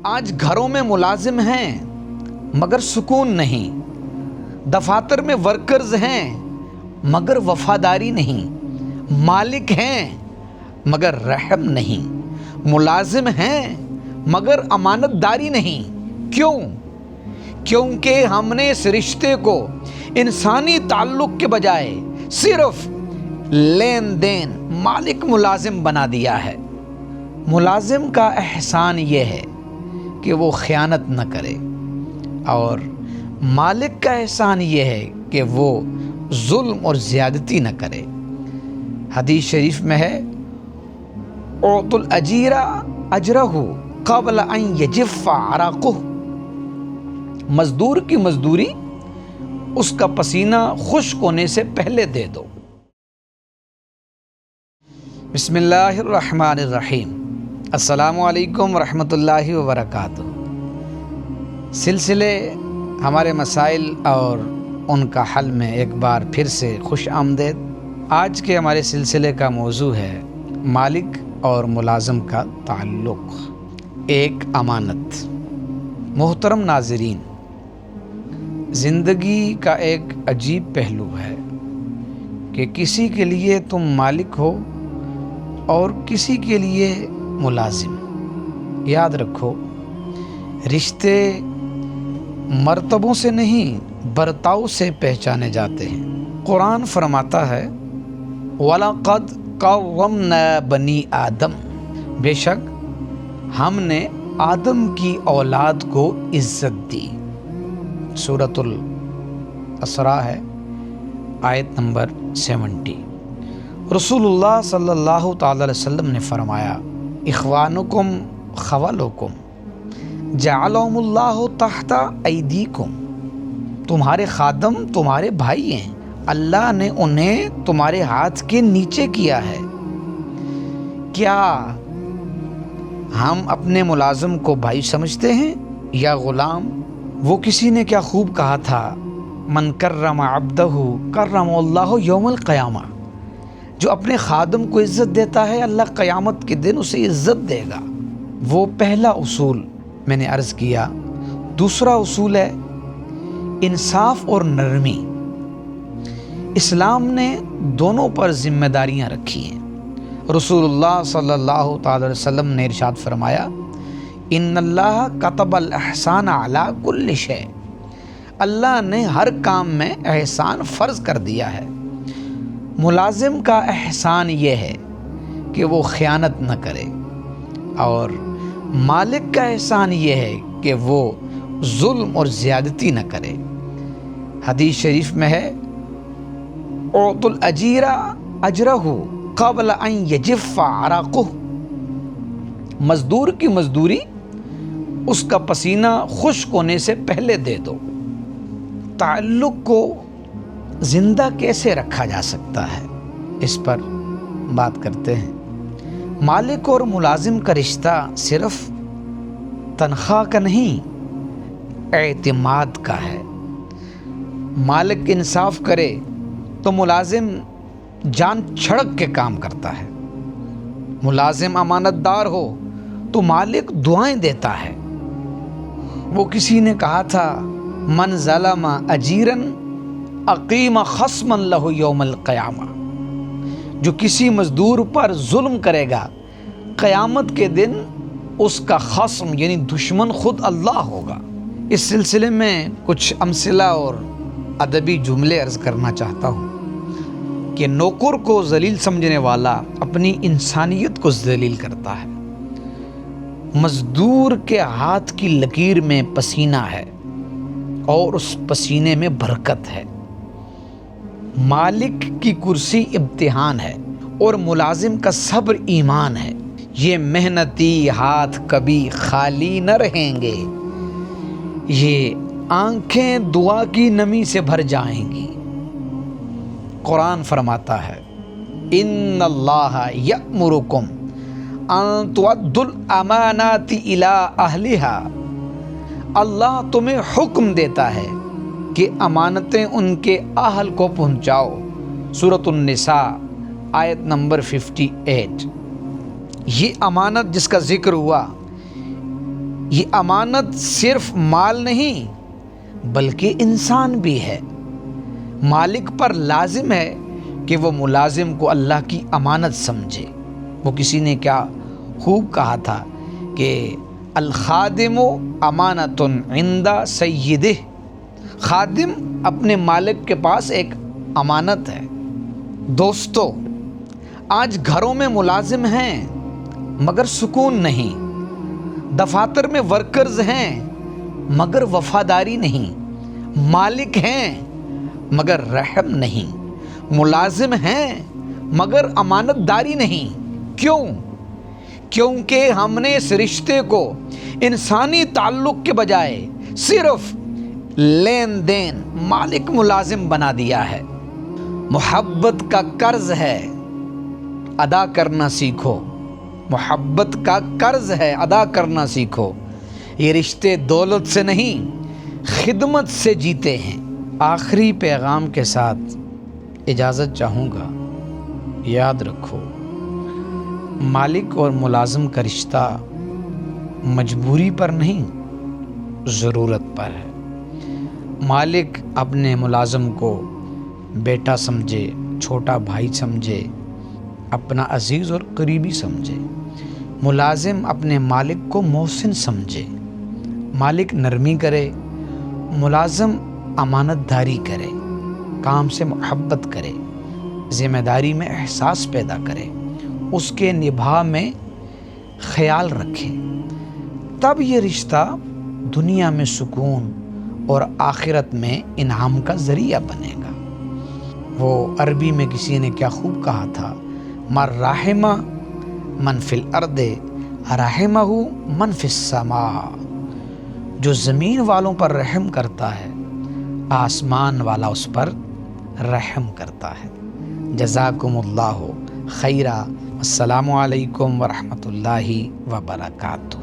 آج گھروں میں ملازم ہیں مگر سکون نہیں، دفاتر میں ورکرز ہیں مگر وفاداری نہیں، مالک ہیں مگر رحم نہیں، ملازم ہیں مگر امانت داری نہیں۔ کیوں؟ کیونکہ ہم نے اس رشتے کو انسانی تعلق کے بجائے صرف لین دین مالک ملازم بنا دیا ہے۔ ملازم کا احسان یہ ہے کہ وہ خیانت نہ کرے، اور مالک کا احسان یہ ہے کہ وہ ظلم اور زیادتی نہ کرے۔ حدیث شریف میں ہے اعطوا الاجیر اجرہ قبل ان یجف عرقہ، مزدور کی مزدوری اس کا پسینہ خشک ہونے سے پہلے دے دو۔ بسم اللہ الرحمن الرحیم۔ السلام علیکم ورحمۃ اللہ وبرکاتہ۔ سلسلے ہمارے مسائل اور ان کا حل میں ایک بار پھر سے خوش آمدید۔ آج کے ہمارے سلسلے کا موضوع ہے مالک اور ملازم کا تعلق، ایک امانت۔ محترم ناظرین، زندگی کا ایک عجیب پہلو ہے کہ کسی کے لیے تم مالک ہو اور کسی کے لیے ملازم۔ یاد رکھو، رشتے مرتبوں سے نہیں برتاؤ سے پہچانے جاتے ہیں۔ قرآن فرماتا ہے وَلَقَدْ كَرَّمْنَا بَنِي آدم، بے شک ہم نے آدم کی اولاد کو عزت دی۔ سورۃ الاسراء ہے، آیت نمبر 70۔ رسول اللہ صلی اللہ تعالی علیہ وسلم نے فرمایا اخوانکم خولکم جعلہم اللہ تحت ایدیکم، تمہارے خادم تمہارے بھائی ہیں، اللہ نے انہیں تمہارے ہاتھ کے نیچے کیا ہے۔ کیا ہم اپنے ملازم کو بھائی سمجھتے ہیں یا غلام؟ وہ کسی نے کیا خوب کہا تھا، من کرم عبدہ کرم اللہ یوم القیامہ، جو اپنے خادم کو عزت دیتا ہے اللہ قیامت کے دن اسے عزت دے گا۔ وہ پہلا اصول میں نے عرض کیا۔ دوسرا اصول ہے انصاف اور نرمی۔ اسلام نے دونوں پر ذمہ داریاں رکھی ہیں۔ رسول اللہ صلی اللہ تعالی علیہ وسلم نے ارشاد فرمایا ان اللہ کتب الاحسان علی کل شیء، اللہ نے ہر کام میں احسان فرض کر دیا ہے۔ ملازم کا احسان یہ ہے کہ وہ خیانت نہ کرے، اور مالک کا احسان یہ ہے کہ وہ ظلم اور زیادتی نہ کرے۔ حدیث شریف میں ہے اعطوا الاجیر اجرہ قبل ان یجف عرقہ، مزدور کی مزدوری اس کا پسینہ خشک ہونے سے پہلے دے دو۔ تعلق کو زندہ کیسے رکھا جا سکتا ہے، اس پر بات کرتے ہیں۔ مالک اور ملازم کا رشتہ صرف تنخواہ کا نہیں، اعتماد کا ہے۔ مالک انصاف کرے تو ملازم جان چھڑک کے کام کرتا ہے، ملازم امانت دار ہو تو مالک دعائیں دیتا ہے۔ وہ کسی نے کہا تھا من ظلم اجیرا اقیم خصما لہ یوم القیامہ، جو کسی مزدور پر ظلم کرے گا قیامت کے دن اس کا خصم یعنی دشمن خود اللہ ہوگا۔ اس سلسلے میں کچھ امثلہ اور ادبی جملے عرض کرنا چاہتا ہوں کہ نوکر کو ذلیل سمجھنے والا اپنی انسانیت کو ذلیل کرتا ہے۔ مزدور کے ہاتھ کی لکیر میں پسینہ ہے اور اس پسینے میں برکت ہے۔ مالک کی کرسی امتحان ہے اور ملازم کا صبر ایمان ہے۔ یہ محنتی ہاتھ کبھی خالی نہ رہیں گے، یہ آنکھیں دعا کی نمی سے بھر جائیں گی۔ قرآن فرماتا ہے ان اللہ یأمرکم ان تؤدوا الامانات الی اہلہا، اللہ تمہیں حکم دیتا ہے کہ امانتیں ان کے اہل کو پہنچاؤ۔ سورۃ النساء آیت نمبر 58۔ یہ امانت جس کا ذکر ہوا یہ امانت صرف مال نہیں بلکہ انسان بھی ہے۔ مالک پر لازم ہے کہ وہ ملازم کو اللہ کی امانت سمجھے۔ وہ کسی نے کیا خوب کہا تھا کہ الخادم امانت عند سیدہ، خادم اپنے مالک کے پاس ایک امانت ہے۔ دوستو، آج گھروں میں ملازم ہیں مگر سکون نہیں، دفاتر میں ورکرز ہیں مگر وفاداری نہیں، مالک ہیں مگر رحم نہیں، ملازم ہیں مگر امانت داری نہیں۔ کیوں؟ کیونکہ ہم نے اس رشتے کو انسانی تعلق کے بجائے صرف لین دین مالک ملازم بنا دیا ہے۔ محبت کا قرض ہے، ادا کرنا سیکھو۔ محبت کا قرض ہے، ادا کرنا سیکھو۔ یہ رشتے دولت سے نہیں خدمت سے جیتے ہیں۔ آخری پیغام کے ساتھ اجازت چاہوں گا۔ یاد رکھو، مالک اور ملازم کا رشتہ مجبوری پر نہیں، ضرورت پر ہے۔ مالک اپنے ملازم کو بیٹا سمجھے، چھوٹا بھائی سمجھے، اپنا عزیز اور قریبی سمجھے۔ ملازم اپنے مالک کو محسن سمجھے۔ مالک نرمی کرے، ملازم امانت داری کرے، کام سے محبت کرے، ذمہ داری میں احساس پیدا کرے، اس کے نبھا میں خیال رکھے۔ تب یہ رشتہ دنیا میں سکون اور آخرت میں انعام کا ذریعہ بنے گا۔ وہ عربی میں کسی نے کیا خوب کہا تھا، من رحم من فی الارض رحمہ من فی السماء۔ جو زمین والوں پر رحم کرتا ہے، آسمان والا اس پر رحم کرتا ہے۔ جزاکم اللہ خیرا۔ السلام علیکم ورحمۃ اللہ وبرکاتہ۔